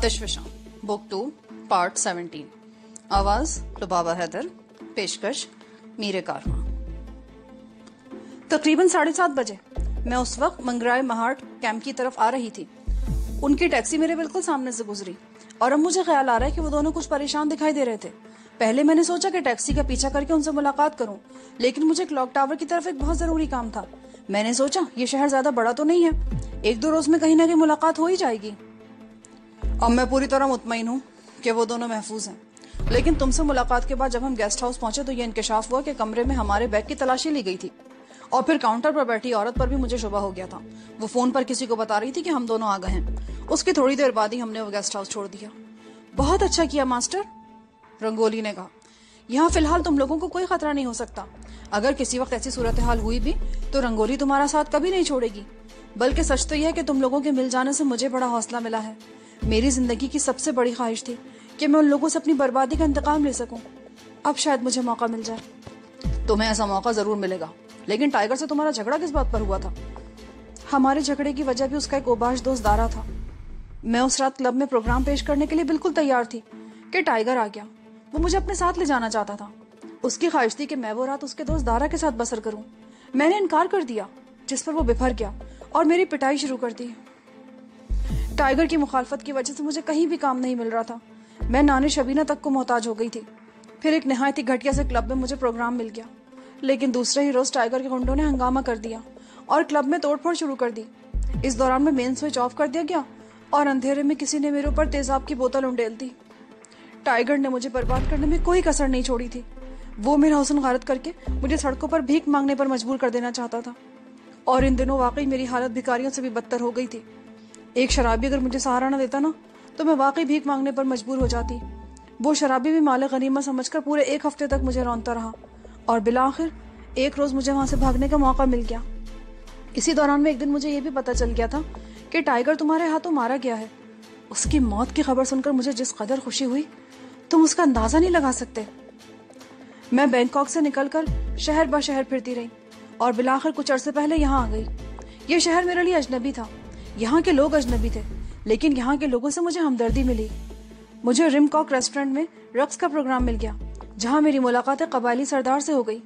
आतिशफशां book 2 part 17। आवाज लुबाबा हैदर, पेशकश मीरे कारवां। तकरीबन 7:30 बजे मैं उस वक्त मंगराय महाट कैंप की तरफ आ रही थी। उनकी टैक्सी मेरे बिल्कुल सामने से गुजरी और अब मुझे ख्याल आ रहा है कि वो दोनों कुछ परेशान दिखाई दे रहे थे। पहले मैंने सोचा कि टैक्सी का पीछा करके उनसे मुलाकात करूं, लेकिन मुझे क्लॉक टावर की तरफ एक बहुत जरूरी काम था। मैंने सोचा ये शहर ज्यादा बड़ा तो नहीं है, 1-2 रोज में कहीं ना कहीं मुलाकात हो ही जाएगी। अब मैं पूरी तरह मुतमईन हूँ कि वो दोनों महफूज हैं, लेकिन तुमसे मुलाकात के बाद जब हम गेस्ट हाउस पहुंचे तो ये इंकशाफ हुआ कि कमरे में हमारे बैग की तलाशी ली गई थी और फिर काउंटर पर बैठी औरत पर भी मुझे शुबा हो गया था। वो फोन पर किसी को बता रही थी कि हम दोनों आ गए हैं। उसकी थोड़ी देर बाद ही हमने वो गेस्ट हाउस छोड़ दिया। बहुत अच्छा किया मास्टर, रंगोली ने कहा। यहाँ फिलहाल तुम लोगों को कोई खतरा नहीं हो सकता। अगर किसी वक्त ऐसी सूरत हाल हुई भी तो रंगोली तुम्हारा साथ कभी नहीं छोड़ेगी। बल्कि सच तो यह है कि तुम लोगों के मिल जाने से मुझे बड़ा हौसला मिला है। मेरी जिंदगी की सबसे बड़ी ख्वाहिश थी कि मैं उन लोगों से अपनी बर्बादी का इंतकाम ले सकूं। अब शायद मुझे मौका मिल जाए। तुम्हें ऐसा मौका जरूर मिलेगा, लेकिन टाइगर से तुम्हारा झगड़ा किस बात पर हुआ था? हमारे झगड़े की वजह भी उसका एक ओबाश दोस्त दारा था। मैं उस रात क्लब में प्रोग्राम पेश करने के लिए बिल्कुल तैयार थी कि टाइगर आ गया। वो मुझे अपने साथ ले जाना चाहता था। उसकी ख्वाहिश थी कि मैं वो रात उसके दोस्त दारा के साथ बसर करूं। मैंने इनकार कर दिया, जिस पर वो बिफर गया और मेरी पिटाई शुरू कर दी। टाइगर की मुखालफत की वजह से मुझे कहीं भी काम नहीं मिल रहा था। मैं नाने शबीना तक को मोहताज हो गई थी। फिर एक निहायत ही घटिया से क्लब में मुझे प्रोग्राम मिल गया, लेकिन दूसरे ही रोज टाइगर के गुंडों ने हंगामा कर दिया और क्लब में तोड़फोड़ शुरू कर दी। इस दौरान में मेन स्विच ऑफ कर दिया गया और अंधेरे में किसी ने मेरे ऊपर तेजाब की बोतल उंडेल दी। टाइगर ने मुझे बर्बाद करने में कोई कसर नहीं छोड़ी थी। वो मेरा हुस्न गारत करके मुझे सड़कों पर भीख मांगने पर मजबूर कर देना चाहता था और इन दिनों वाकई मेरी हालत भिखारियों से भी बदतर हो गई थी। एक शराबी अगर मुझे सहारा न देता ना तो मैं वाकई भीख मांगने पर मजबूर हो जाती। वो शराबी भी माले गनीमत समझकर पूरे 1 हफ्ते तक मुझे रौंदता रहा और बिलाखिर एक रोज मुझे वहां से भागने का मौका मिल गया। इसी दौरान में एक दिन मुझे ये भी पता चल गया था कि टाइगर तुम्हारे हाथों मारा गया है। उसकी मौत की खबर सुनकर मुझे जिस कदर खुशी हुई तुम उसका अंदाजा नहीं लगा सकते। मैं बैंकॉक से निकलकर शहर ब शहर फिरती रही और बिलाखिर कुछ अरसे पहले यहाँ आ गई। ये शहर मेरे लिए अजनबी था, यहाँ के लोग अजनबी थे, लेकिन यहाँ के लोगों से मुझे हमदर्दी मिली। मुझे रिमकॉक रेस्टोरेंट में रक्स का प्रोग्राम मिल गया, जहाँ मेरी मुलाकात कबायली सरदार से हो गई।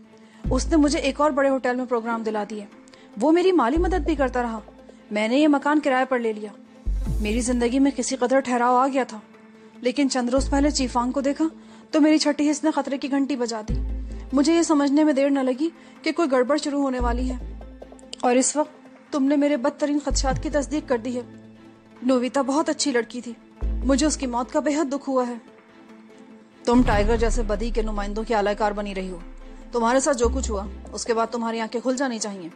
उसने मुझे एक और बड़े होटल में प्रोग्राम दिला दिए। वो मेरी माली मदद भी करता रहा। मैंने ये मकान किराए पर ले लिया। मेरी जिंदगी में किसी कदर ठहराव आ गया था, लेकिन चंद रोज पहले चीफांग को देखा तो मेरी छठी हिस्स ने खतरे की घंटी बजा दी। मुझे ये समझने में देर न लगी कि कोई गड़बड़ शुरू होने वाली है और इस वक्त तुमने मेरे बदतरीन खदशात की तस्दीक कर दी है। नोविता बहुत अच्छी लड़की थी, मुझे उसकी मौत का बेहद दुख हुआ है। तुम टाइगर जैसे बदी के नुमाइंदों की आलाकार बनी रही हो। तुम्हारे साथ जो कुछ हुआ उसके बाद तुम्हारी आंखें खुल जानी चाहिए।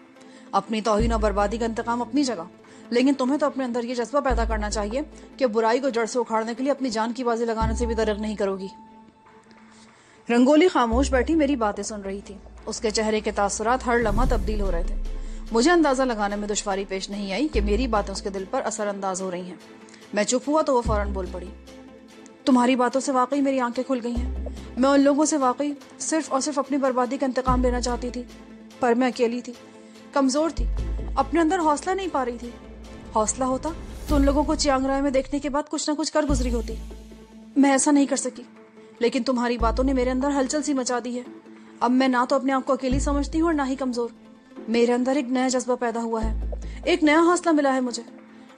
अपनी तौहीन और बर्बादी का इंतकाम अपनी जगह, लेकिन तुम्हें तो अपने अंदर ये जज्बा पैदा करना चाहिए कि बुराई को जड़ से उखाड़ने के लिए अपनी जान की बाजी लगाने से भी दरग नहीं करोगी। रंगोली खामोश बैठी मेरी बातें सुन रही थी। उसके चेहरे के तासुरात हर लम्हा तब्दील हो रहे थे। मुझे अंदाजा लगाने में दुश्वारी पेश नहीं आई कि मेरी बातें उसके दिल पर असरअंदाज हो रही हैं। मैं चुप हुआ तो वो फौरन बोल पड़ी। तुम्हारी बातों से वाकई मेरी आंखें खुल गई हैं। मैं उन लोगों से वाकई सिर्फ और सिर्फ अपनी बर्बादी का इंतकाम लेना चाहती थी, पर मैं अकेली थी, कमजोर थी, अपने अंदर हौसला नहीं पा रही थी। हौसला होता तो उन लोगों को चियांग राय में देखने के बाद कुछ न कुछ कर गुजरी होती। मैं ऐसा नहीं कर सकी, लेकिन तुम्हारी बातों ने मेरे अंदर हलचल सी मचा दी है। अब मैं ना तो अपने आप को अकेली समझती हूँ और ना ही कमजोर। मेरे अंदर एक नया जज्बा पैदा हुआ है, एक नया हौसला मिला है मुझे।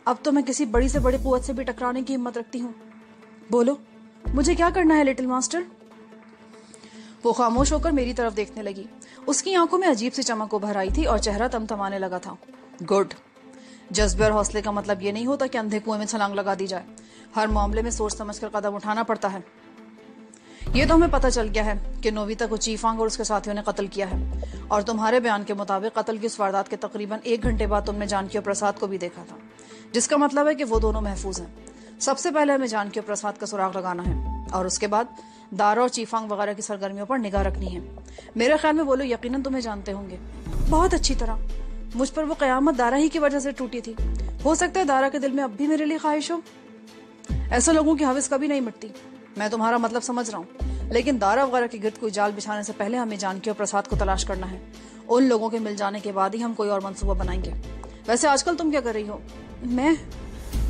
अब तो मैं किसी बड़ी से बड़ी कुव्वत से भी टकराने की हिम्मत रखती हूँ। बोलो, मुझे क्या करना है लिटिल मास्टर? वो खामोश होकर मेरी तरफ देखने लगी। उसकी आंखों में अजीब सी चमक उभर आई थी और चेहरा तमतमाने लगा था। गुड। जज्बे और हौसले का मतलब ये नहीं होता कि अंधे कुएं में छलांग लगा दी जाए। हर मामले में सोच समझकर कदम उठाना पड़ता है। ये तो हमें पता चल गया है कि नोविता को चीफांग और उसके साथियों ने कत्ल किया है और तुम्हारे बयान के मुताबिक कत्ल की उस वारदात के तकरीबन 1 घंटे बाद तुमने जानकी और प्रसाद को भी देखा था, जिसका मतलब है कि वो दोनों महफूज हैं। सबसे पहले हमें जानकी और प्रसाद का सुराग लगाना है और उसके बाद दारा और चीफांग वगैरह की सरगर्मियों पर निगाह रखनी है। मेरे ख्याल में वो लोग यकीनन तुम्हें जानते होंगे बहुत अच्छी तरह। मुझ पर वो कयामत दारा ही की वजह से टूटी थी। हो सकता है दारा के दिल में अब भी मेरे लिए ख्वाहिश हो। ऐसे लोगों की हविस कभी नहीं मिटती। मैं तुम्हारा मतलब समझ रहा हूँ, लेकिन दारा वगैरह के गिर्द कोई जाल बिछाने से पहले हमें जानकी और प्रसाद को तलाश करना है। उन लोगों के मिल जाने के बाद ही हम कोई और मंसूबा बनाएंगे। वैसे आजकल तुम क्या कर रही हो? मैं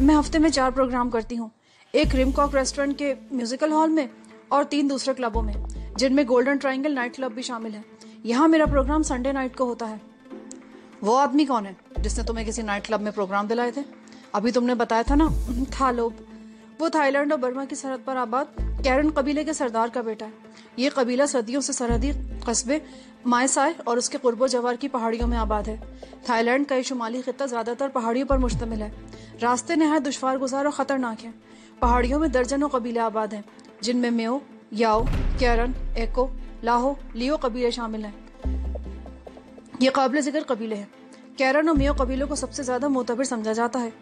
हफ्ते में 4 प्रोग्राम करती हूँ। एक रिमकॉक रेस्टोरेंट के म्यूजिकल हॉल में और 3 दूसरे क्लबों में, जिनमें गोल्डन ट्रायंगल नाइट क्लब भी शामिल है। यहाँ मेरा प्रोग्राम संडे नाइट को होता है। वो आदमी कौन है जिसने तुम्हें किसी नाइट क्लब में प्रोग्राम दिलाए थे? अभी तुमने बताया था ना, थालोब। वो थाईलैंड और बर्मा की सरहद पर आबाद कैरन कबीले के सरदार का बेटा है। ये कबीला सदियों से सरहदी कस्बे मायसाय और उसके कुर्बो जवार की पहाड़ियों में आबाद है। थाईलैंड का ये शुमाली खित्ता ज्यादातर पहाड़ियों पर मुश्तमिल है। रास्ते नहायत दुश्वार गुजार और खतरनाक है। पहाड़ियों में दर्जनों कबीले आबाद हैं, जिनमें मेओ, याओ, कैरन, एको, लाहो, लियो कबीले शामिल हैं। ये काबिल जिक्र कबीले हैं। कैरन और मेओ कबीलों को सबसे ज्यादा मोतबर समझा जाता है।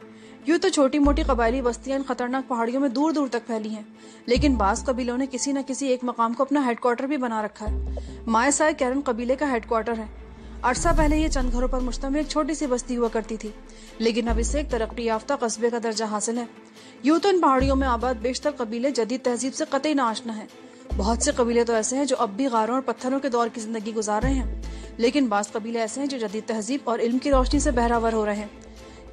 यूं तो छोटी मोटी कबायली बस्तियां इन खतरनाक पहाड़ियों में दूर दूर तक फैली हैं, लेकिन बास कबीलों ने किसी न किसी एक मकाम को अपना हेडक्वार्टर भी बना रखा है। मायसाय कैरन कबीले का हेडक्वार्टर है। अरसा पहले ये चंद घरों पर मुश्तमिल एक छोटी सी बस्ती हुआ करती थी, लेकिन अब इससे एक तरक्की याफ्ता कस्बे का दर्जा हासिल है। यूं तो इन पहाड़ियों में आबाद बेशतर कबीले जदीद तहजीब से कतई नाआशना है। बहुत से कबीले तो ऐसे हैं जो अब भी गारों और पत्थरों के दौर की जिंदगी गुजार रहे हैं, लेकिन बास कबीले ऐसे हैं जो जदीद तहजीब और इल्म की रोशनी से बहरावर हो रहे हैं।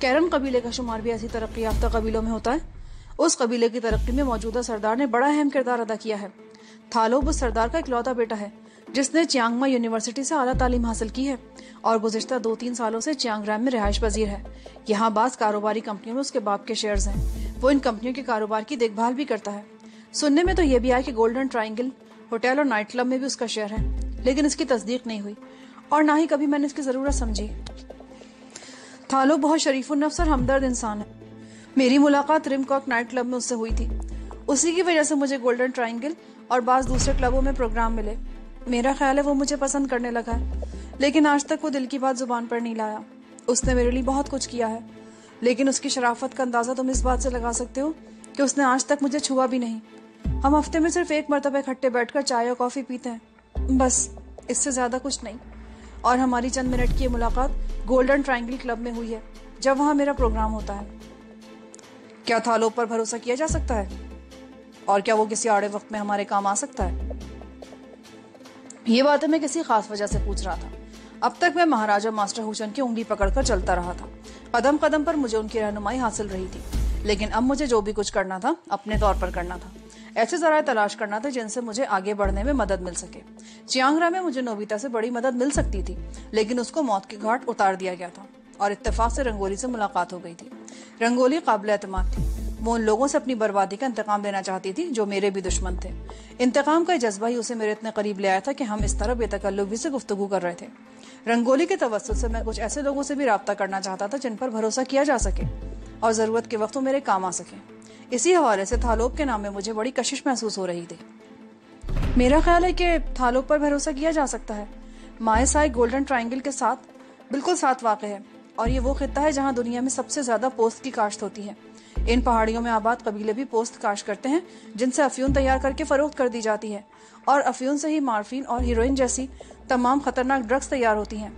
कैरन कबीले का शुमार भी ऐसी तरक्की याफ्ता कबीलों में होता है। उस कबीले की तरक्की में मौजूदा सरदार ने बड़ा अहम किरदार अदा किया है। थालोब उस सरदार का इकलौता बेटा है जिसने चियांग माई यूनिवर्सिटी से आला तालीम हासिल की है और गुज़िश्ता 2-3 सालों से चियांग रैम में रिहाइश पजीर है। यहाँ बास कारोबारी कंपनियों में उसके बाप के शेयर्स हैं। वो इन कंपनियों के कारोबार की देखभाल भी करता है। सुनने में तो ये भी आया कि गोल्डन ट्रायंगल होटल और नाइट क्लब में भी उसका शेयर है, लेकिन इसकी तस्दीक नहीं हुई और ना ही कभी मैंने इसकी जरूरत समझी। थालोब बहुत शरीफुन्नफ्स और हमदर्द इंसान है। मेरी मुलाकात रिमकॉक नाइट क्लब में उससे हुई थी। उसी की वजह से मुझे गोल्डन ट्रायंगल और बास दूसरे क्लबों में प्रोग्राम मिले। मेरा ख्याल है वो मुझे पसंद करने लगा है, लेकिन आज तक वो दिल की बात जुबान पर नहीं लाया। उसने मेरे लिए बहुत कुछ किया है, लेकिन उसकी शराफत का अंदाजा तुम इस बात से लगा सकते हो कि उसने आज तक मुझे छुआ भी नहीं। हम हफ्ते में सिर्फ एक मरतबा इकट्ठे बैठकर चाय और कॉफी पीते हैं, बस, इससे ज्यादा कुछ नहीं। और हमारी चंद मिनट की मुलाकात गोल्डन ट्रायंगल क्लब में हुई है, जब वहां मेरा प्रोग्राम होता है। क्या थालोब पर भरोसा किया जा सकता है? और क्या वो किसी आड़े वक्त में हमारे काम आ सकता है? ये बातें मैं किसी खास वजह से पूछ रहा था। अब तक मैं महाराजा मास्टर हुसैन की उंगली पकड़कर चलता रहा था। कदम कदम पर मुझे उनकी रहनुमाई हासिल रही थी, लेकिन अब मुझे जो भी कुछ करना था अपने तौर पर करना था। ऐसे जराए तलाश करना था जिनसे मुझे आगे बढ़ने में मदद मिल सके। चियांग राय में मुझे नोबिता से बड़ी मदद मिल सकती थी, लेकिन उसको मौत के घाट उतार दिया गया था और इत्तेफाक से रंगोली से मुलाकात हो गई थी। रंगोली काबिल एतमाद थी। वो उन लोगों से अपनी बर्बादी का इंतकाम लेना चाहती थी जो मेरे भी दुश्मन थे। इंतकाम का जज्बा ही उसे मेरे इतने करीब ले आया था कि हम इस तरह बेतकल्लुफी से गुफ्तगू कर रहे थे। रंगोली के तवस्सुत से मैं कुछ ऐसे लोगों से भी राब्ता करना चाहता था जिन पर भरोसा किया जा सके और जरूरत के वक्त वो मेरे काम आ सके। इसी हवाले से थालोब के नाम में मुझे बड़ी कशिश महसूस हो रही थी। मेरा ख्याल है कि थालोब पर भरोसा किया जा सकता है। मायसाय गोल्डन ट्रायंगल के साथ बिल्कुल साथ वाक़ है और ये वो खित्ता है जहाँ दुनिया में सबसे ज्यादा पोस्त की काश्त होती है। इन पहाड़ियों में आबाद कबीले भी पोस्त काश्त करते हैं, जिनसे अफ्यून तैयार करके फरोख्त कर दी जाती है और अफ्यून से ही मार्फिन और हीरोइन जैसी तमाम खतरनाक ड्रग्स तैयार होती हैं।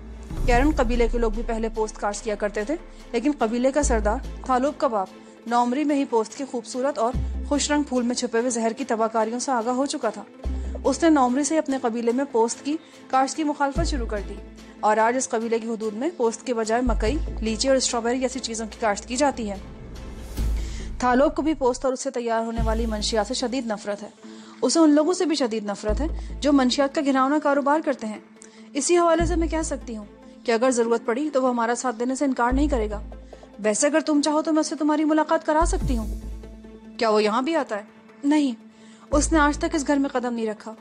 कैरन कबीले के लोग भी पहले पोस्त काश्त किया करते थे, लेकिन कबीले का सरदार थालोब का बाप नौमरी में ही पोस्त के खूबसूरत और खुश रंग फूल में छुपे हुए जहर की तबाहकारियों से आगाह हो चुका था। उसने नौमरी से अपने कबीले में पोस्त की काश्त की मुखालफत शुरू कर दी और आज इस कबीले की हुदूद में पोस्त के बजाय मकई, लीची और स्ट्रॉबेरी जैसी चीजों की काश्त की जाती है। थालोब को भी पोस्त और उससे तैयार होने वाली मंशियात से शदीद नफरत है। उसे उन लोगों से भी शदीद नफरत है जो मंशियात का घिनौना कारोबार करते हैं। इसी हवाले से मैं कह सकती हूँ कि अगर जरूरत पड़ी तो वो हमारा साथ देने से इनकार नहीं करेगा। वैसे अगर तुम चाहो तो मैं उससे तुम्हारी मुलाकात करा सकती हूँ। क्या वो यहाँ भी आता है? नहीं, उसने आज तक इस घर में कदम नहीं रखा।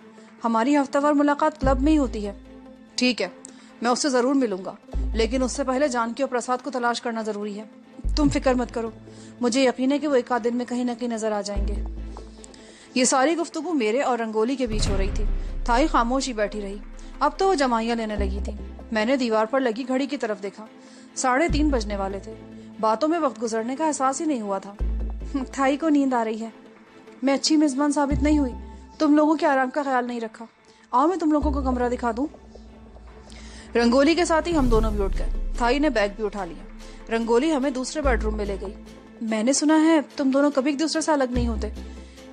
हमारी हफ्तावार मुलाकात क्लब में ही होती है। ठीक है, मैं उससे जरूर मिलूंगा, लेकिन उससे पहले जानकी और प्रसाद को तलाश करना जरूरी है। तुम फिक्र मत करो, मुझे यकीन है कि वो एक आध दिन में कहीं न कहीं नजर आ जाएंगे। ये सारी गुफ्तगू मेरे और रंगोली के बीच हो रही थी। थाई खामोश ही बैठी रही। अब तो वो जमाइयां लेने लगी थी। मैंने दीवार पर लगी घड़ी की तरफ देखा। 3:30 बजने वाले थे। बातों में वक्त गुजरने का एहसास ही नहीं हुआ था। थाई को नींद आ रही है। मैं अच्छी मेजबान साबित नहीं हुई। तुम लोगों के आराम का ख्याल नहीं रखा। आओ मैं तुम लोगों को कमरा दिखा दूं। रंगोली के साथ ही हम दोनों भी उठ गए। थाई ने बैग भी उठा लिया। रंगोली हमें दूसरे बेडरूम में ले गई। मैंने सुना है तुम दोनों कभी एक दूसरे से अलग नहीं होते।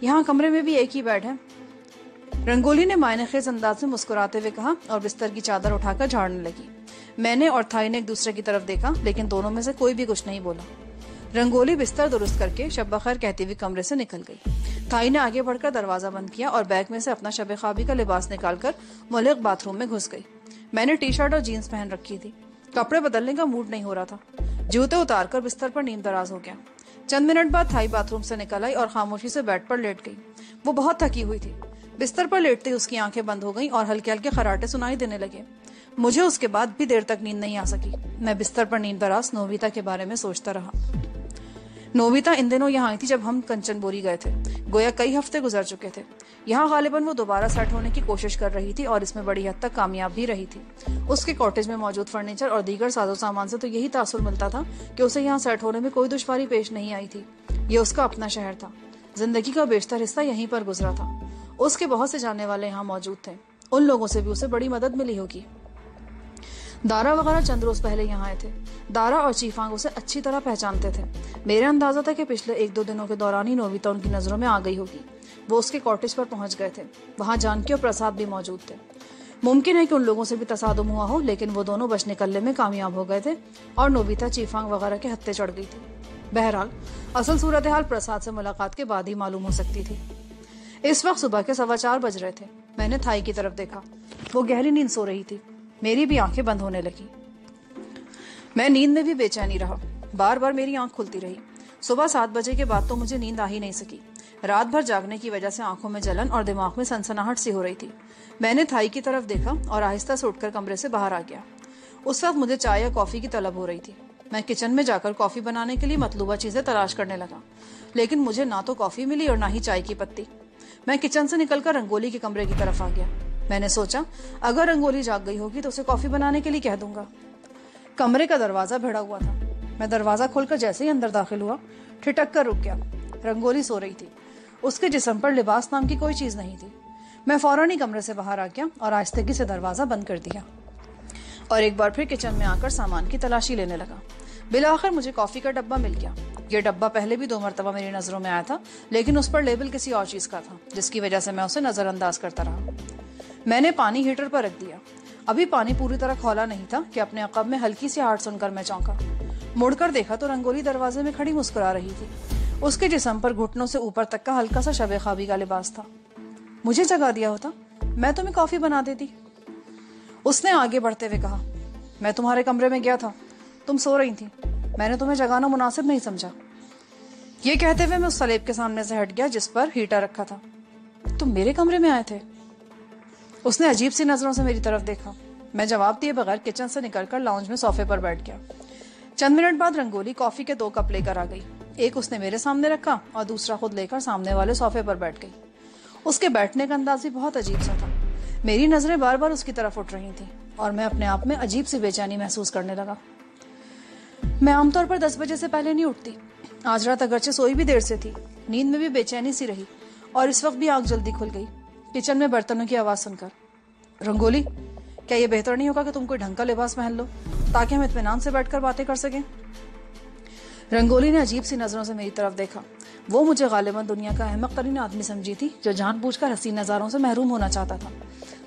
यहाँ कमरे में भी एक ही बेड है। रंगोली ने मायनेखेज अंदाज में मुस्कुराते हुए कहा और बिस्तर की चादर उठाकर झाड़ने लगी। मैंने और थाई ने एक दूसरे की तरफ देखा, लेकिन दोनों में से कोई भी कुछ नहीं बोला। रंगोली बिस्तर दुरुस्त करके शब बखैर कहती हुई कमरे से निकल गई। थाई ने आगे बढ़कर दरवाजा बंद किया और बैग में से अपना शब ख्वाबी का लिबास निकालकर मुल्क बाथरूम में घुस गई। मैंने टी शर्ट और जीन्स पहन रखी थी। कपड़े बदलने का मूड नहीं हो रहा था। जूते उतारकर बिस्तर पर नींद दराज हो गया। चंद मिनट बाद थाई बाथरूम से निकल आई और खामोशी से बेड पर लेट गई। वो बहुत थकी हुई थी। बिस्तर पर लेटते ही उसकी आंखें बंद हो गईं और हल्के हल्के खराटे सुनाई देने लगे। मुझे उसके बाद भी देर तक नींद नहीं आ सकी। मैं बिस्तर पर नींद दराज नोबिता के बारे में सोचता रहा। नोबिता इन दिनों यहाँ आई थी जब हम कंचनबोरी गए थे। गोया कई हफ्ते गुजर चुके थे। यहाँ गालिबन वो दोबारा सेट होने की कोशिश कर रही थी और इसमें बड़ी हद तक कामयाब भी रही थी। उसके कॉटेज में मौजूद फर्नीचर और दीगर साजो सामान से तो यही तासुर मिलता था कि उसे यहाँ सेट होने में कोई दुश्वारी पेश नहीं आई थी। ये उसका अपना शहर था। जिंदगी का बेशतर हिस्सा यहीं पर गुजरा था। उसके बहुत से जानने वाले यहाँ मौजूद थे। उन लोगों से भी उसे बड़ी मदद मिली होगी। दारा वगैरह चंद रोज पहले यहाँ आए थे। दारा और चीफांग उसे अच्छी तरह पहचानते थे। मेरा अंदाजा था कि पिछले 1-2 दिनों के दौरान ही नोबिता उनकी नजरों में आ गई होगी। वो उसके कॉटेज पर पहुंच गए थे। वहां जानकी और प्रसाद भी मौजूद थे। मुमकिन है कि उन लोगों से भी तसादुम हुआ हो, लेकिन वो दोनों बच निकलने में कामयाब हो गए थे और नोबिता चीफांग वगैरह के हत्थे चढ़ गई थी। बहरहाल असल सूरत हाल प्रसाद से मुलाकात के बाद ही मालूम हो सकती थी। इस वक्त सुबह के 4:15 बज रहे थे। मैंने थाई की तरफ देखा। वो गहरी नींद सो रही थी। मेरी भी आंखें बंद होने लगी। मैं नींद में भी बेचैनी रहा। बार बार मेरी आंख खुलती रही। सुबह 7 बजे के बाद तो मुझे नींद आ ही नहीं सकी। रात भर जागने की वजह से आंखों में जलन और दिमाग में सनसनाहट सी हो रही थी। मैंने थाई की तरफ देखा और आहिस्ता से उठकर कमरे से बाहर आ गया। उस वक्त मुझे चाय या कॉफी की तलब हो रही थी। मैं किचन में जाकर कॉफी बनाने के लिए मतलूबा चीजें तलाश करने लगा, लेकिन मुझे ना तो कॉफी मिली और ना ही चाय की पत्ती। मैं किचन से निकलकर रंगोली के कमरे की तरफ आ गया। मैंने सोचा अगर रंगोली जाग गई होगी तो उसे कॉफी बनाने के लिए कह दूंगा। कमरे का दरवाजा भिड़ा हुआ था। मैं दरवाजा खोलकर जैसे ही अंदर दाखिल हुआ, ठिठक कर रुक गया। रंगोली सो रही थी। उसके जिस्म पर लिबास नाम की कोई चीज नहीं थी। मैं फौरन ही कमरे से बाहर आ गया और आहिस्तगी से दरवाजा बंद कर दिया और एक बार फिर किचन में आकर सामान की तलाशी लेने लगा। बिलाखिर मुझे कॉफी का डब्बा मिल गया। यह डब्बा पहले भी 2 मरतबा मेरी नजरों में आया था, लेकिन उस पर लेबल किसी और चीज का था, जिसकी वजह से मैं उसे नजरअंदाज करता रहा। मैंने पानी हीटर पर रख दिया। अभी पानी पूरी तरह खौला नहीं था कि अपने अक़ब में हल्की सी आहट सुनकर मैं चौंका। मुड़कर देखा तो रंगोली दरवाजे में खड़ी मुस्कुरा रही थी। उसके जिस्म पर घुटनों से ऊपर तक का हल्का सा शब ख्वाबी का लिबास था। मुझे जगा दिया होता, मैं तुम्हें कॉफी बना देती। उसने आगे बढ़ते हुए कहा, मैं तुम्हारे कमरे में गया था, तुम सो रही थी। मैंने तुम्हें जगाना मुनासिब नहीं समझा। ये कहते हुए मैं उस सलेब के सामने से हट गया जिस पर हीटर रखा था। तुम मेरे कमरे में आए थे? उसने अजीब सी नजरों से मेरी तरफ देखा। मैं जवाब दिए बगैर किचन से निकलकर लाउंज में सोफे पर बैठ गया। चंद मिनट बाद रंगोली कॉफी के 2 कप लेकर आ गई। एक उसने मेरे सामने रखा और दूसरा खुद लेकर सामने वाले सोफे पर बैठ गई। उसके बैठने का अंदाज भी बहुत अजीब सा था। मेरी नजरें बार बार उसकी तरफ उठ रही थी और मैं अपने आप में अजीब सी बेचैनी महसूस करने लगा। मैं आमतौर पर 10 बजे से पहले नहीं उठती। आज रात अगरचे सोई भी देर से थी, नींद में भी बेचैनी सी रही और इस वक्त भी आंख जल्दी खुल गई किचन में बर्तनों की आवाज सुनकर। रंगोली, क्या ये बेहतर नहीं होगा कि तुम कोई ढंग का लिबास पहन लो ताकि हम इत्मीनान से बैठकर बातें कर सकें? रंगोली ने अजीब सी नजरों से मेरी तरफ देखा। वो मुझे गालिबन दुनिया का अहमक तरीन आदमी समझी थी जो जानबूझकर हसीन नजारों से महरूम होना चाहता था।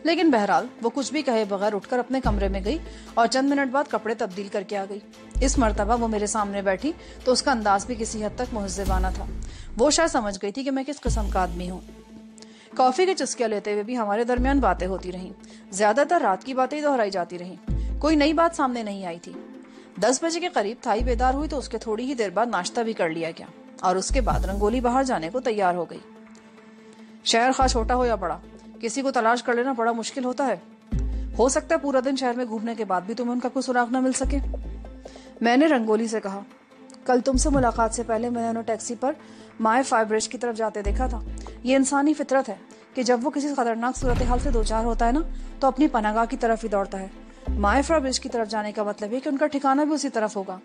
लेकिन बहरहाल वो कुछ भी कहे बगैर उठकर अपने कमरे में गई और चंद मिनट बाद कपड़े तब्दील करके आ गई। इस मर्तबा वो मेरे सामने बैठी तो उसका अंदाज भी किसी हद तक मुहज़्ज़िबाना था। वो शायद समझ गई थी कि मैं किस किस्म का आदमी हूँ। कॉफी के चुस्कियां लेते हुए भी हमारे दरमियान बातें होती रहीं। ज्यादातर रात की बातें ही दोहराई जाती रहीं। कोई नई बात सामने नहीं आई थी। 10 बजे के करीब थाई बेदार हुई तो उसके थोड़ी ही देर बाद नाश्ता भी कर लिया गया और उसके बाद रंगोली बाहर जाने को तैयार हो गई। शहर खा छोटा हो या बड़ा, किसी को तलाश कर लेना बड़ा मुश्किल होता है। हो सकता है पूरा दिन शहर में घूमने के बाद भी तुम्हें उनका कोई सुराग न मिल सके। मैंने रंगोली से कहा, कल तुमसे मुलाकात से पहले मैंने उन्हें टैक्सी पर माए फाइब्रिज की तरफ जाते देखा था। ये इंसानी फितरत है कि जब वो किसी खतरनाक सूरत हाल से 2-4 होता है ना, तो अपनी पनागाह की तरफ ही दौड़ता है। माए फाइब्रिज की तरफ जाने का मतलब है कि उनका ठिकाना भी उसी तरफ होगा।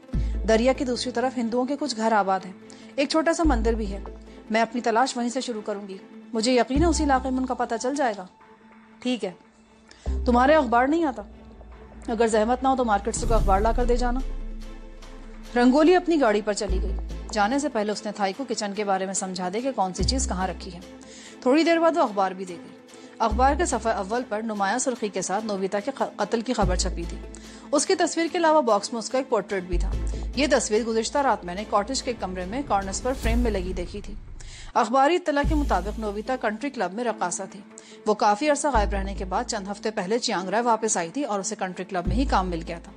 दरिया की दूसरी तरफ हिंदुओं के कुछ घर आबाद हैं। एक छोटा सा मंदिर भी है। मैं अपनी तलाश वहीं से शुरू करूंगी। मुझे यकीन है उसी इलाके में उनका पता चल जाएगा। ठीक है, तुम्हारे अखबार नहीं आता? अगर जहमत ना हो तो मार्केट से कोई अखबार लाकर दे जाना। रंगोली अपनी गाड़ी पर चली गई। जाने से पहले उसने थाई को किचन के बारे में समझा दे कि कौन सी चीज कहाँ रखी है। थोड़ी देर बाद वो अखबार भी दे गई। अखबार के सफ़ा अव्वल पर नुमाया सुर्खी के साथ नोबिता के कत्ल की खबर छपी थी। उसकी तस्वीर के अलावा बॉक्स में उसका एक पोर्ट्रेट भी था। ये तस्वीर गुज़िश्ता रात मैंने कॉटेज के कमरे में कॉर्नर्स पर फ्रेम में लगी देखी थी। अखबारी इत्तला के मुताबिक नोविता कंट्री क्लब में रकासा थी। वो काफी अरसा गायब रहने के बाद चंद हफ्ते पहले चियांग राय वापस आई थी और उसे कंट्री क्लब में ही काम मिल गया था।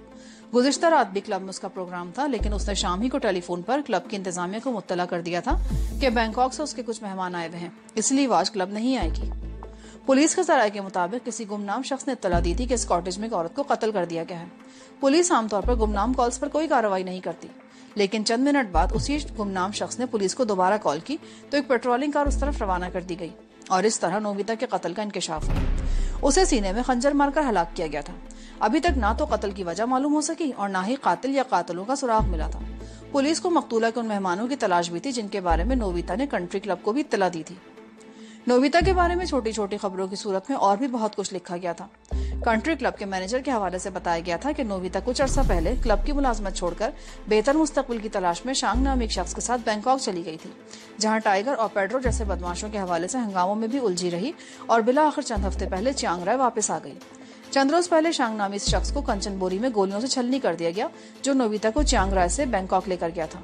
गुज़िश्ता रात भी क्लब में उसका प्रोग्राम था, लेकिन उसने शाम ही को टेलीफोन पर क्लब की इंतजामिया को मुत्तला कर दिया था कि बैंकॉक से उसके कुछ मेहमान आए हुए हैं, इसलिए वो आज क्लब नहीं आएगी। पुलिस के जराये के मुताबिक किसी गुमनाम शख्स ने इत्तला दी थी कि इस कॉटेज में एक औरत को कत्ल कर दिया गया है। पुलिस आमतौर पर गुमनाम कॉल्स पर कोई कार्रवाई नहीं करती, लेकिन चंद मिनट बाद उसी गुमनाम शख्स ने पुलिस को दोबारा कॉल की तो एक पेट्रोलिंग कार उस तरफ रवाना कर दी गई और इस तरह नोविता के कत्ल का इंकशाफ हुआ। उसे सीने में खंजर मारकर हलाक किया गया था। अभी तक ना तो कत्ल की वजह मालूम हो सकी और ना ही कातिल या कातिलों का सुराग मिला था। पुलिस को मकतूला के उन मेहमानों की तलाश भी थी जिनके बारे में नोविता ने कंट्री क्लब को भी इत्तला दी थी। नोविता के बारे में छोटी छोटी खबरों की सूरत में और भी बहुत कुछ लिखा गया था। कंट्री क्लब के मैनेजर के हवाले से बताया गया था कि नोविता कुछ अर्सा पहले क्लब की मुलाजमत छोड़कर बेहतर मुस्तकबिल की तलाश में शांग नामी एक शख्स के साथ बैंकॉक चली गई थी, जहां टाइगर और पेड्रो जैसे बदमाशों के हवाले से हंगामों में भी उलझी रही और बिला आखिर चंद हफ्ते पहले चियांग राय वापस आ गई। चंद रोज पहले शांग नामी इस शख्स को कंचनबोरी में गोलियों से छलनी कर दिया गया, जो नोविता को चियांग राय से बैंकॉक लेकर गया था।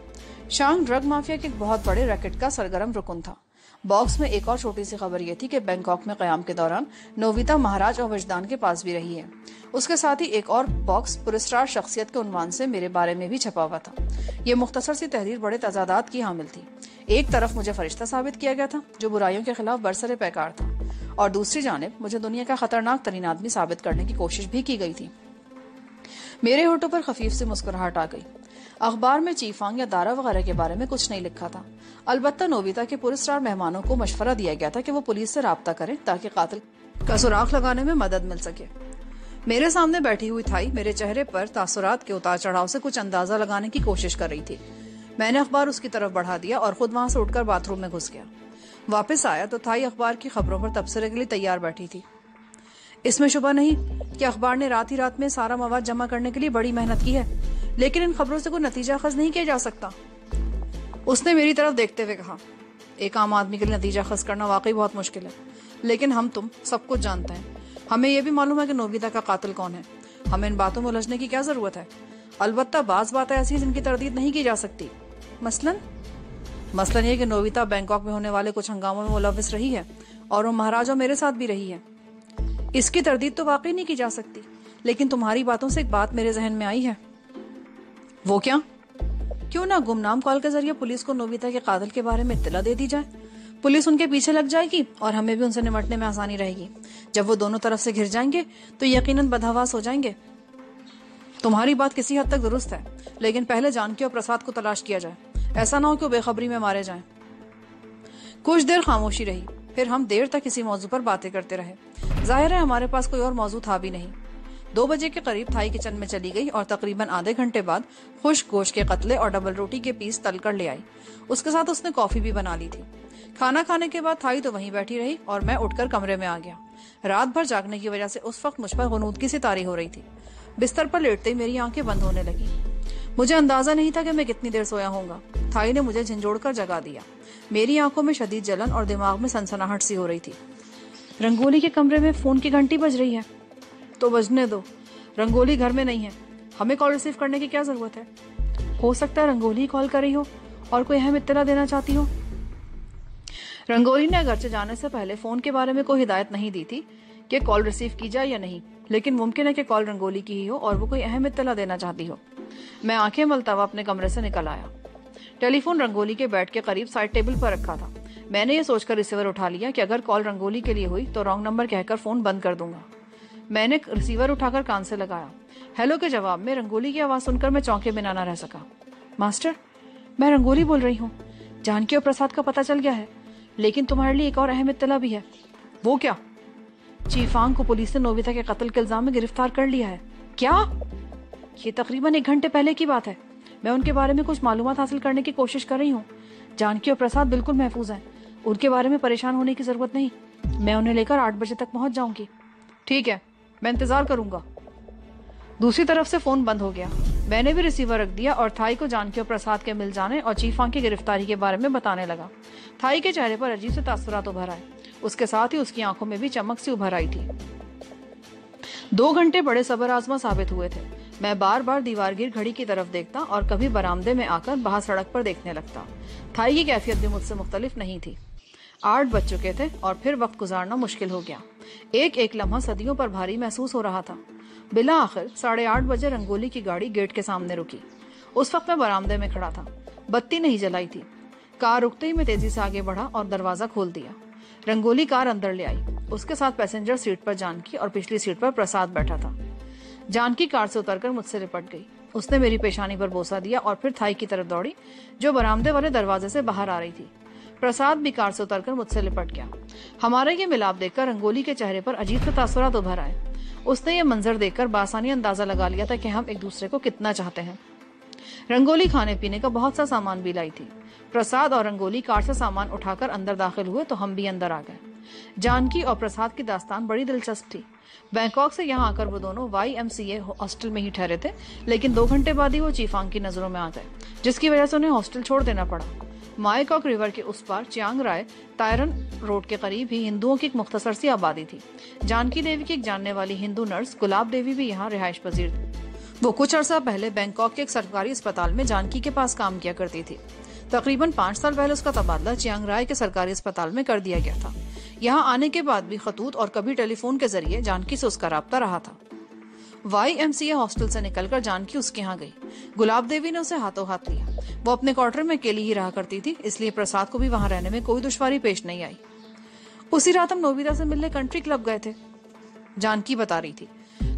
शांग ड्रग माफिया के एक बहुत बड़े रैकेट का सरगर्म रुकन था। बॉक्स में एक और छोटी सी खबर यह थी कि बैंकॉक में कयाम के दौरान नोविता महाराज और वजदान के पास भी रही है। उसके साथ ही एक और बॉक्स पुरस्कार शख्सियत के उन्वान से मेरे बारे में भी छपा हुआ था। ये मुख्तसर सी तहरीर बड़े तजादात की हामिल थी। एक तरफ मुझे फरिश्ता साबित किया गया था जो बुराइयों के खिलाफ बरसरे पैकार था, और दूसरी जानिब मुझे दुनिया का खतरनाक तरीन आदमी साबित करने की कोशिश भी की गई थी। मेरे होठों पर खफीफ से मुस्कुराहट आ गई। अखबार में चीफांग या दारा वगैरह के बारे में कुछ नहीं लिखा था। अलबत्ता नोविता के पुरस्कार मेहमानों को मशवरा दिया गया था कि वो पुलिस से राब्ता करें ताकि कातिल का सुराग लगाने में मदद मिल सके। मेरे सामने बैठी हुई थाई मेरे चेहरे पर तासुरात के उतार चढ़ाव से कुछ अंदाजा लगाने की कोशिश कर रही थी। मैंने अखबार उसकी तरफ बढ़ा दिया और खुद वहां से उठकर बाथरूम में घुस गया। वापस आया तो थाई अखबार की खबरों पर तबसरे के लिए तैयार बैठी थी। इसमें शुबा नहीं कि अखबार ने रात ही रात में सारा मवाद जमा करने के लिए बड़ी मेहनत की है, लेकिन इन खबरों से कोई नतीजा अखज़ नहीं किया जा सकता। उसने मेरी तरफ देखते हुए कहा, एक आम आदमी के लिए नतीजा अखज़ करना वाकई बहुत मुश्किल है, लेकिन हम तुम सब कुछ जानते हैं। हमें यह भी मालूम है कि नोविता का कातिल कौन है। हमें इन बातों में उलझने की क्या जरूरत है। अलबत्ता बाज बातें ऐसी हैं जिनकी तरदीद नहीं की जा सकती। मसलन ये कि नोविता बैंकॉक में होने वाले कुछ हंगामों में मुलविस रही है और वो महाराजा मेरे साथ भी रही है। इसकी तरदीद तो वाकई नहीं की जा सकती, लेकिन तुम्हारी बातों से एक बात मेरे जहन में आई है। वो क्या? क्यों ना गुमनाम कॉल के जरिए पुलिस को नोविता के कातिल के बारे में इत्तला दे दी जाए। पुलिस उनके पीछे लग जाएगी और हमें भी उनसे निपटने में आसानी रहेगी। जब वो दोनों तरफ से घिर जाएंगे तो यकीनन बदहवास हो जाएंगे। तुम्हारी बात किसी हद तक दुरुस्त है, लेकिन पहले जानकी और प्रसाद को तलाश किया जाए। ऐसा ना हो कि वो बेखबरी में मारे जाएं। कुछ देर खामोशी रही, फिर हम देर तक इसी मौजू पर बातें करते रहे। जाहिर है हमारे पास कोई और मौजू था भी नहीं। 2 बजे के करीब थाई किचन में चली गई और तकरीबन आधे घंटे बाद खुश्क गोश्त के कतले और डबल रोटी के पीस तल कर ले आई। उसके साथ उसने कॉफी भी बना ली थी। खाना खाने के बाद थाई तो वहीं बैठी रही और मैं उठकर कमरे में आ गया। रात भर जागने की वजह से उस वक्त मुझ पर गुनूदगी सी तारी हो रही थी। बिस्तर पर लेटते ही मेरी आंखें बंद होने लगी। मुझे अंदाजा नहीं था कि मैं कितनी देर सोया होऊंगा। थाई ने मुझे झंझोड़कर जगा दिया। मेरी आंखों में शदीद जलन और दिमाग में सनसनाहट सी हो रही थी। रंगोली के कमरे में फोन की घंटी बज रही है। तो बजने दो, रंगोली घर में नहीं है। हमें कॉल रिसीव करने की क्या जरूरत है? हो सकता है रंगोली कॉल कर रही हो और कोई अहम इत्तला देना चाहती हो। रंगोली ने अगरचे जाने से पहले फोन के बारे में कोई हिदायत नहीं दी थी कि कॉल रिसीव की जाए या नहीं, लेकिन मुमकिन है कि कॉल रंगोली की ही हो और वो कोई अहम इत्तला देना चाहती हो। मैं आंखें मलता हुआ अपने कमरे से निकल आया। टेलीफोन रंगोली के बेड के करीब साइड टेबल पर रखा था। मैंने ये सोचकर रिसीवर उठा लिया कि अगर कॉल रंगोली के लिए हुई तो रॉन्ग नंबर कहकर फोन बंद कर दूंगा। मैंने रिसीवर उठाकर कान से लगाया। हेलो के जवाब में रंगोली की आवाज सुनकर मैं चौंके बिना न रह सका। मास्टर, मैं रंगोली बोल रही हूँ। जानकी और प्रसाद का पता चल गया है, लेकिन तुम्हारे लिए एक और अहम इत्तला भी है। वो क्या? चीफांग को पुलिस ने नोविता के कत्ल के इल्जाम में गिरफ्तार कर लिया है। क्या? ये तकरीबन 1 घंटे पहले की बात है। मैं उनके बारे में कुछ मालूमात हासिल करने की कोशिश कर रही हूँ। जानकी और प्रसाद बिल्कुल महफूज हैं। उनके बारे में परेशान होने की जरूरत नहीं। मैं उन्हें लेकर 8 बजे तक पहुंच जाऊंगी। ठीक है, मैं इंतजार करूंगा। दूसरी तरफ से फोन बंद हो गया। मैंने भी रिसीवर रख दिया और थाई को जानकी और प्रसाद के मिल जाने और चीफांग की गिरफ्तारी के बारे में बताने लगा। थाई के चेहरे पर अजीब से तासुरात उभर आए। उसके साथ ही उसकी आंखों में भी चमक सी उभर आई थी। 2 घंटे बड़े सबर आजमा साबित हुए थे। मैं बार बार दीवारगीर घड़ी की तरफ देखता और कभी बरामदे में आकर बाहर सड़क पर देखने लगता। थाई की कैफियत भी मुझसे मुख्तलिफ नहीं थी। 8 बज चुके थे और फिर वक्त गुजारना मुश्किल हो गया। एक एक लम्हा सदियों पर भारी महसूस हो रहा था। बिला आखिर 8:30 बजे रंगोली की गाड़ी गेट के सामने रुकी। उस वक्त मैं बरामदे में खड़ा था। बत्ती नहीं जलाई थी। कार रुकते ही मैं तेजी से आगे बढ़ा और दरवाजा खोल दिया। रंगोली कार अंदर ले आई। उसके साथ पैसेंजर सीट पर जानकी और पिछली सीट पर प्रसाद बैठा था। जानकी कार से उतरकर मुझसे लिपट गई। उसने मेरी पेशानी पर बोसा दिया और फिर थाई की तरफ दौड़ी जो बरामदे वाले दरवाजे से बाहर आ रही थी। प्रसाद भी कार से उतरकर मुझसे लिपट गया। हमारा ये मिलाप देखकर रंगोली के चेहरे पर अजीब से तासुरात उभर आए। उसने ये मंजर देखकर बासानी अंदाजा लगा लिया था कि हम एक दूसरे को कितना चाहते हैं। रंगोली खाने पीने का बहुत सा सामान भी लाई थी। प्रसाद और रंगोली कार से सामान उठाकर अंदर दाखिल हुए तो हम भी अंदर आ गए। जानकी और प्रसाद की दास्तान बड़ी दिलचस्प थी। बैंकॉक से यहाँ आकर वो दोनों YMCA हॉस्टल में ही ठहरे थे, लेकिन 2 घंटे बाद ही वो चीफांग की नजरों में आ गए, जिसकी वजह से उन्हें हॉस्टल छोड़ देना पड़ा। मायकॉक रिवर के उस पार चियांग राय तायरन रोड के करीब ही हिंदुओं की एक मुख्तसर सी आबादी थी। जानकी देवी की एक जानने वाली हिंदू नर्स गुलाब देवी भी यहाँ रिहाइश पजीर थी। वो कुछ अर्सा पहले बैंकॉक के एक सरकारी अस्पताल में जानकी के पास काम किया करती थी। तकरीबन 5 साल पहले उसका तबादला चियांग राय के सरकारी अस्पताल में कर दिया गया था। यहाँ आने के बाद भी खतूत और कभी टेलीफोन के जरिए जानकी से उसका राब्ता रहा था। YMCA हॉस्टल से निकलकर जानकी उसके यहाँ गई। गुलाब देवी ने उसे हाथों हाथ लिया। वो अपने क्वार्टर में अकेली ही रहा करती थी, इसलिए प्रसाद को भी वहां रहने में कोई दुश्वारी पेश नहीं आई। उसी रात हम नोबिता से मिलने कंट्री क्लब गए थे, जानकी बता रही थी।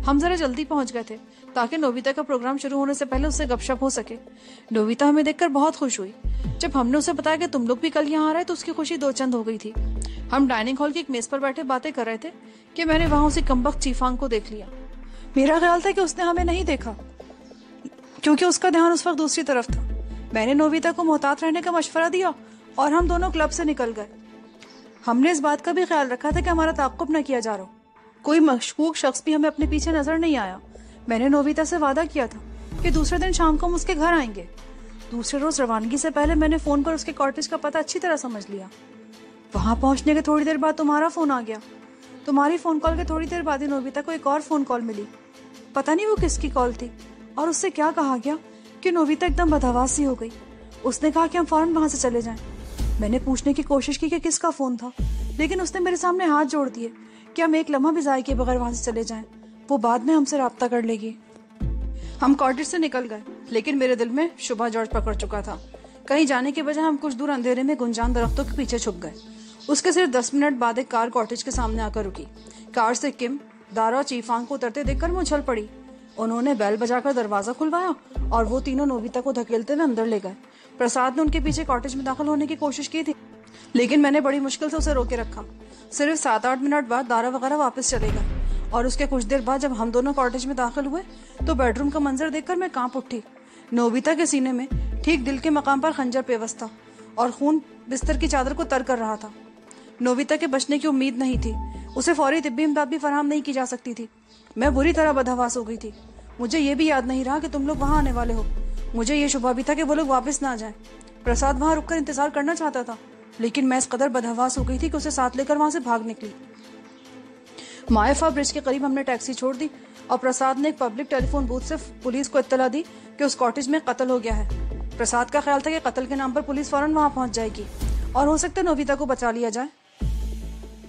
हम जरा जल्दी पहुंच गए थे ताकि नोबिता का प्रोग्राम शुरू होने से पहले उससे गपशप हो सके। नोबिता हमें देखकर बहुत खुश हुई। जब हमने उसे बताया कि तुम लोग भी कल यहाँ आ रहे तो उसकी खुशी 2 चंद हो गई थी। हम डाइनिंग हॉल की एक मेज पर बैठे बातें कर रहे थे कि मैंने वहां उसी कमबख्त चीफांग को देख लिया। मेरा ख्याल था कि उसने हमें नहीं देखा क्योंकि उसका ध्यान उस वक्त दूसरी तरफ था। मैंने नोबिता को मोहतात रहने का मशवरा दिया और हम दोनों क्लब से निकल गए। हमने इस बात का भी ख्याल रखा था कि हमारा ताक़ुब न किया जा रहा, कोई मशकूक शख्स भी हमें अपने पीछे नजर नहीं आया। मैंने नोबिता से वादा किया था कि दूसरे दिन शाम को हम उसके घर आएंगे। दूसरे रोज रवानगी से पहले मैंने फोन पर उसके कॉटेज का पता अच्छी तरह समझ लिया। वहां पहुंचने के थोड़ी देर बाद तुम्हारा फोन आ गया। तुम्हारी फोन कॉल के थोड़ी देर बाद ही नोबिता को एक और फोन कॉल मिली। पता नहीं वो किसकी कॉल थी और उससे क्या कहा गया कि नोबिता एकदम बदहवास सी हो गई। उसने कहा कि हम फौरन वहां से चले जाएं। मैंने पूछने की कोशिश की कि किसका फोन था, लेकिन उसने मेरे सामने हाथ जोड़ दिए कि हम एक लम्हा भी ज़ाय किए बगैर वहां से चले जाएं। वो बाद में हमसे राब्ता कर लेगी। हम कॉटेज से निकल गए, लेकिन मेरे दिल में शुबा जॉर्ज पकड़ चुका था। कहीं जाने के बजाय हम कुछ दूर अंधेरे में गुंजान दरख्तों के पीछे छुप गए। उसके सिर्फ 10 मिनट बाद एक कार कॉटेज के सामने आकर रुकी। कार से किम, दारा और चीफांग को उतरते देखकर मैं उछल पड़ी। उन्होंने बेल बजाकर दरवाजा खुलवाया और वो तीनों नोबिता को धकेलते हुए अंदर ले गए। प्रसाद ने उनके पीछे कॉटेज में दाखिल होने की कोशिश की थी, लेकिन मैंने बड़ी मुश्किल से उसे रोके रखा। सिर्फ 7-8 मिनट बाद दारा वगैरह वापस चले गए और उसके कुछ देर बाद जब हम दोनों कॉटेज में दाखिल हुए तो बेडरूम का मंजर देखकर मैं कांप उठी। नोबिता के सीने में ठीक दिल के मकाम पर खंजर पेवस्त था और खून बिस्तर की चादर को तर कर रहा था। नोबिता के बचने की उम्मीद नहीं थी। उसे फौरी तिब्बी इमदाद भी फराहम नहीं की जा सकती थी। मैं बुरी तरह बदहवास हो गई थी। मुझे ये भी याद नहीं रहा कि तुम लोग वहां आने वाले हो। मुझे ये शुबा भी था कि वो लोग वापस ना आ जाएं। प्रसाद वहां रुककर इंतजार करना चाहता था, लेकिन मैं इस कदर बदहवास हो गई थी कि उसे साथ लेकर वहां से भाग निकली। मायफा ब्रिज के करीब हमने टैक्सी छोड़ दी और प्रसाद ने एक पब्लिक टेलीफोन बूथ से पुलिस को इत्तला दी कि उस कॉटेज में कत्ल हो गया है। प्रसाद का ख्याल था कि कत्ल के नाम पर पुलिस फौरन वहां पहुंच जाएगी और हो सकता है नोबिता को बचा लिया जाए।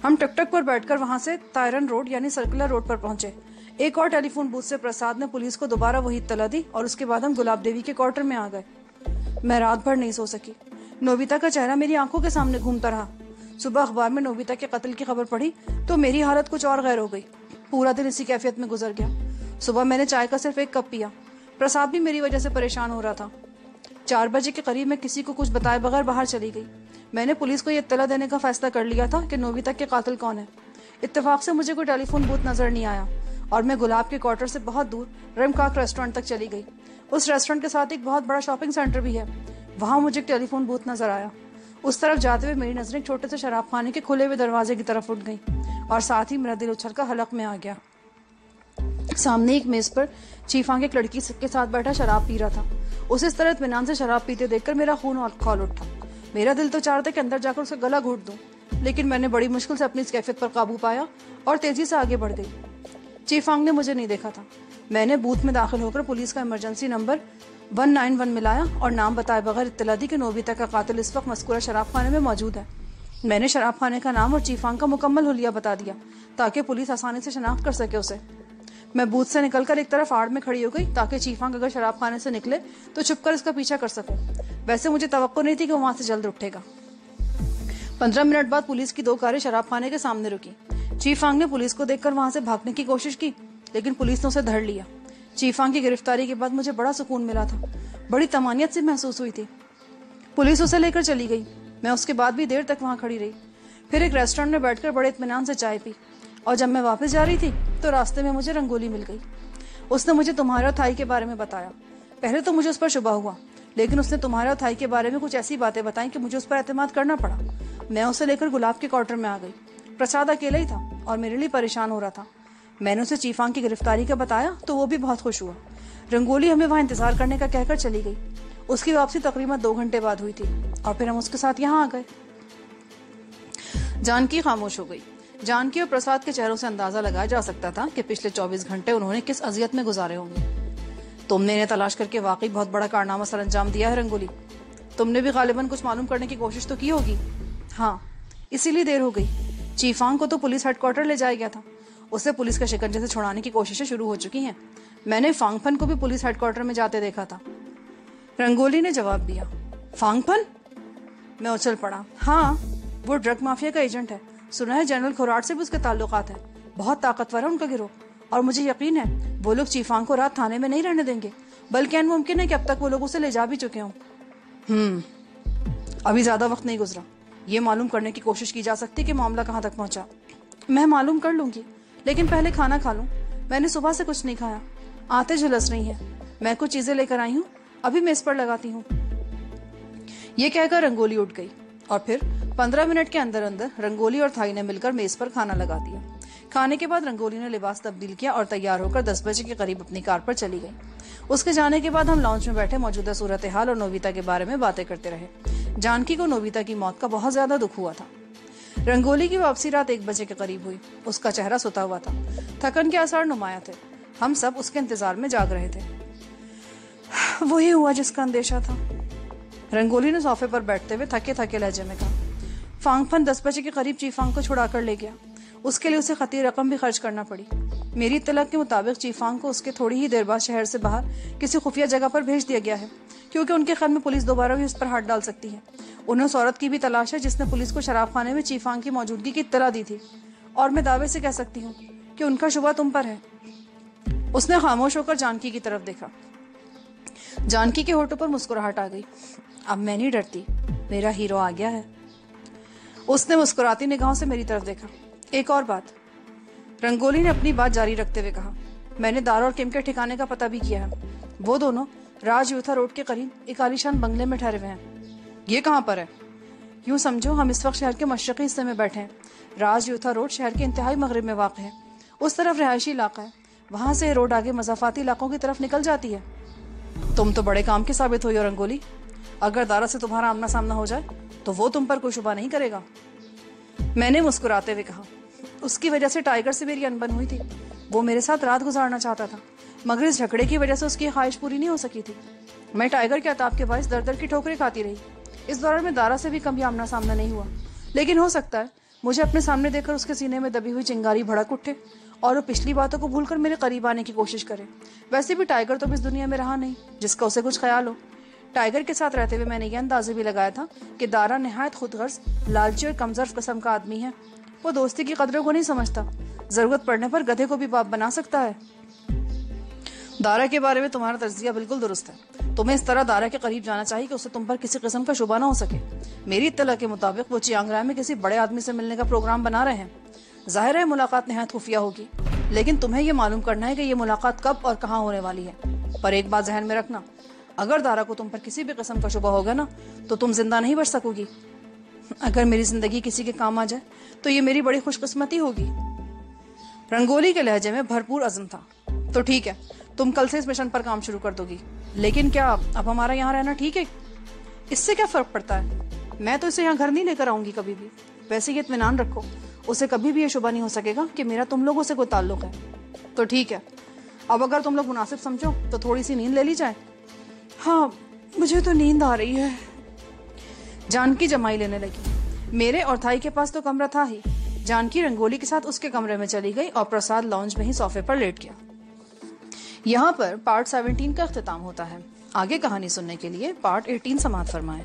हम टकटक पर बैठकर वहां से तायरन रोड यानी सर्कुलर रोड पर पहुंचे। एक और टेलीफोन बूथ से प्रसाद ने पुलिस को दोबारा वही इत्तला दी और उसके बाद हम गुलाब देवी के क्वार्टर में आ गए। मैं रात भर नहीं सो सकी। नोबिता का चेहरा मेरी आंखों के सामने घूमता रहा। सुबह अखबार में नोबिता के कत्ल की खबर पढ़ी तो मेरी हालत कुछ और गैर हो गई। पूरा दिन इसी कैफियत में गुजर गया। सुबह मैंने चाय का सिर्फ 1 कप पिया। प्रसाद भी मेरी वजह से परेशान हो रहा था। 4 बजे के करीब मैं किसी को कुछ बताए बगैर बाहर चली गई। मैंने पुलिस को यह इत्तला देने का फैसला कर लिया था कि नोबिता के कातिल कौन है। इत्तेफाक से मुझे कोई टेलीफोन बूथ नजर नहीं आया और मैं गुलाब के क्वार्टर से बहुत दूर रिमकाक रेस्टोरेंट तक चली गई। उस रेस्टोरेंट के साथ एक बहुत बड़ा शॉपिंग सेंटर भी है। वहां मुझे एक टेलीफोन बूथ नजर आया। उस तरफ जाते हुए मेरी नजरें एक छोटे से शराब खाने के खुले हुए दरवाजे की तरफ उठ गई और साथ ही मेरा दिल उछलकर हलक में आ गया। सामने एक मेज पर चीफांग एक लड़की के साथ बैठा शराब पी रहा था। उसे इस तरह इत्मीनान से शराब पीते देखकर मेरा खून खौल उठा। मेरा दिल तो चाहता कि अंदर जाकर उसका गला घोट दूं, लेकिन मैंने बड़ी मुश्किल से अपनी इस कैफियत पर काबू पाया और तेजी से आगे बढ़ गई। चीफांग ने मुझे नहीं देखा था। मैंने बूथ में दाखिल होकर पुलिस का इमरजेंसी नंबर 191 मिलाया और नाम बताए बगैर इत्तला दी कि नोबिता का कातिल इस वक्त मज़कूरा शराब खाने में मौजूद है। मैंने शराब खाने का नाम और चीफांग का मुकम्मल हुलिया बता दिया ताकि पुलिस आसानी से शनाख्त कर सके उसे। मैं बूथ से निकलकर एक तरफ आड़ में खड़ी हो गई ताकि चीफांग अगर शराब खाने से निकले तो छुपकर इसका पीछा कर सकूं। वैसे मुझे तवक्को नहीं थी कि वो वहां से जल्द उठेगा। 15 मिनट बाद पुलिस की 2 कारें शराब खाने के सामने रुकी। चीफांग ने पुलिस को देखकर वहां से भागने की कोशिश की, लेकिन पुलिस ने उसे धर लिया। चीफांग की गिरफ्तारी के बाद मुझे बड़ा सुकून मिला था, बड़ी तमानियत सी महसूस हुई थी। पुलिस उसे लेकर चली गई। मैं उसके बाद भी देर तक वहां खड़ी रही। फिर एक रेस्टोरेंट में बैठकर बड़े इत्मीनान से चाय पी और जब मैं वापस जा रही थी तो रास्ते में मुझे रंगोली मिल गई। उसने मुझे तुम्हारे और थाई के बारे में बताया। पहले तो मुझे उस पर शुबा हुआ, लेकिन उसने तुम्हारे और थाई के बारे में कुछ ऐसी बातें बताई कि मुझे उस पर एतमाद करना पड़ा। मैं उसे लेकर गुलाब के क्वार्टर में आ गई। प्रसाद अकेला ही था और मेरे लिए परेशान हो रहा था। मैंने उसे चीफांग की गिरफ्तारी का बताया तो वो भी बहुत खुश हुआ। रंगोली हमें वहां इंतजार करने का कहकर चली गई। उसकी वापसी तकरीबन 2 घंटे बाद हुई थी और फिर हम उसके साथ यहाँ आ गए। जानकी खामोश हो गई। जानकी और प्रसाद के चेहरों से अंदाजा लगाया जा सकता था कि पिछले 24 घंटे उन्होंने किस अजियत में गुजारे होंगे। तुमने इन्हें तलाश करके वाकई बहुत बड़ा कारनामा सर अंजाम दिया है रंगोली। तुमने भी गालिबन कुछ मालूम करने की कोशिश तो की होगी। हाँ, इसीलिए देर हो गई। चीफांग को तो पुलिस हेडक्वार्टर ले जाया गया था। उसे पुलिस के शिकंजे से छुड़ाने की कोशिशें शुरू हो चुकी हैं। मैंने फांगफन को भी पुलिस हेडक्वार्टर में जाते देखा था। रंगोली ने जवाब दिया। फांगफन? मैं उछल पड़ा। हाँ, वो ड्रग माफिया का एजेंट है। सुना है जनरल खोराट से भी उसके ताल्लुकात है। बहुत ताकतवर है उनका गिरोह और मुझे यकीन है वो लोग चीफांग को रात थाने में नहीं रहने देंगे, बल्कि मुमकिन है कि अब तक वो लोग उसे ले जा भी चुके हों। अभी ज्यादा वक्त नहीं गुजरा। ये मालूम करने की कोशिश की जा सकती कि मामला कहाँ तक पहुंचा। मैं मालूम कर लूंगी, लेकिन पहले खाना खा लूं। मैंने सुबह से कुछ नहीं खाया। आते झुलस रही है। मैं कुछ चीजें लेकर आई हूँ, अभी मेज पर लगाती हूँ। ये कहकर रंगोली उठ गई और फिर 15 मिनट के अंदर अंदर रंगोली और थाई ने मिलकर मेज पर खाना लगा दिया। खाने के बाद रंगोली ने लिबास तब्दील किया और तैयार होकर 10 बजे के करीब अपनी कार पर चली गई। उसके जाने के बाद हम लॉन्च में बैठे मौजूदा सूरत हाल और नोबिता के बारे में बातें करते रहे। जानकी को नोबिता की मौत का बहुत ज्यादा दुख हुआ था। रंगोली की वापसी रात 1 बजे के करीब हुई। उसका चेहरा सुता हुआ था, थकन के आसार नुमाया थे। हम सब उसके इंतजार में जाग रहे थे। वही हुआ जिसका अंदेशा था, रंगोली ने सोफे पर बैठते हुए थके थके लहजे में कहा। फांगफन 10 बजे के करीब चीफांग को छुड़ाकर ले गया। उसके लिए उसे खती रकम भी खर्च करना पड़ी। मेरी इत्तला के मुताबिक चीफांग को उसके थोड़ी ही देर बाद शहर से बाहर किसी खुफिया जगह पर भेज दिया गया है, क्योंकि उनके ख्याल में पुलिस दोबारा भी उस पर हाथ डाल सकती है। उन्हें उस औरत की भी तलाश है जिसने पुलिस को शराब खाने में चीफांग की मौजूदगी की इत्तला दी थी, और मैं दावे से कह सकती हूँ कि उनका शुबा तुम पर है। उसने खामोश होकर जानकी की तरफ देखा। जानकी के होठों पर मुस्कुराहट आ गई। अब मैं नहीं डरती, मेरा हीरो आ गया है। उसने मुस्कुराती निगाहों से मेरी तरफ देखा। एक और बात, रंगोली ने अपनी बात जारी रखते हुए कहा, मैंने दारा और किम के ठिकाने का पता भी किया है। वो दोनों राज यूथा रोड के करीब एक आलीशान बंगले में ठहरे हुए हैं। ये कहाँ पर है? यूं समझो हम इस वक्त शहर के मशरकी हिस्से में बैठे हैं। राज यूथा रोड शहर के इंतहाई मगरिब में वाक़ है। उस तरफ रिहायशी इलाका है। वहां से रोड आगे मज़ाफ़ाती इलाकों की तरफ निकल जाती है। तुम तो बड़े काम की साबित हुई हो रंगोली। अगर दारा से तुम्हारा आमना सामना हो जाए तो वो तुम पर कोई शुबा नहीं करेगा। मैंने मुस्कुराते हुए कहा, उसकी वजह से टाइगर से मेरी अनबन हुई थी। वो मेरे साथ रात गुजारना चाहता था, मगर इस झगड़े की वजह से उसकी ख्वाहिश पूरी नहीं हो सकी थी। मैं टाइगर के अताब के बायस दर दर की ठोकरें खाती रही। इस दौरान में दारा से भी कभी आमना सामना नहीं हुआ, लेकिन हो सकता है मुझे अपने सामने देखकर उसके सीने में दबी हुई चिंगारी भड़क उठे और वो पिछली बातों को भूलकर मेरे करीब आने की कोशिश करे। वैसे भी टाइगर तो इस दुनिया में रहा नहीं जिसका उसे कुछ ख्याल हो। टाइगर के साथ रहते हुए मैंने यह अंदाजे भी लगाया था कि दारा निहायत खुदगर्ज, लालची और कमजोर किस्म का आदमी है। वो दोस्ती की कदरों को नहीं समझता। जरूरत पड़ने पर गधे को भी बाप बना सकता है। दारा के बारे में तुम्हारा तज्जिया बिल्कुल दुरुस्त है। तुम्हें इस तरह दारा के करीब जाना चाहिए कि उसे तुम पर किसी किस्म का शुबा ना हो सके। मेरी इत्तला के मुताबिक वो चियांग राय में किसी बड़े आदमी से मिलने का प्रोग्राम बना रहे हैं। जाहिर है मुलाकात निहायत खुफिया होगी, लेकिन तुम्हें यह मालूम करना है कि यह मुलाकात कब और कहाँ होने वाली है। पर एक बात जहन में रखना, अगर दारा को तुम पर किसी भी किस्म का शुबा होगा ना तो तुम जिंदा नहीं बच सकोगी। अगर मेरी जिंदगी किसी के काम आ जाए तो ये मेरी बड़ी खुशकिस्मती होगी। रंगोली के लहजे में भरपूर अज़्म था। तो ठीक है, तुम कल से इस मिशन पर काम शुरू कर दोगी, लेकिन क्या अब हमारा यहाँ रहना ठीक है? इससे क्या फर्क पड़ता है? मैं तो इसे यहाँ घर नहीं लेकर आऊंगी कभी भी। वैसे ये इत्मीनान रखो, उसे कभी भी ये शुबा नहीं हो सकेगा कि मेरा तुम लोगों से कोई ताल्लुक है। तो ठीक है, अब अगर तुम लोग मुनासिब समझो तो थोड़ी सी नींद ले ली जाए। हाँ, मुझे तो नींद आ रही है। जानकी जमाई लेने लगी। मेरे और थाई के पास तो कमरा था ही। जानकी रंगोली के साथ उसके कमरे में चली गई और प्रसाद लॉन्ज में ही सोफे पर लेट गया। यहाँ पर पार्ट 17 का इख्तिताम होता है। आगे कहानी सुनने के लिए पार्ट 18 समाअत फरमाएं।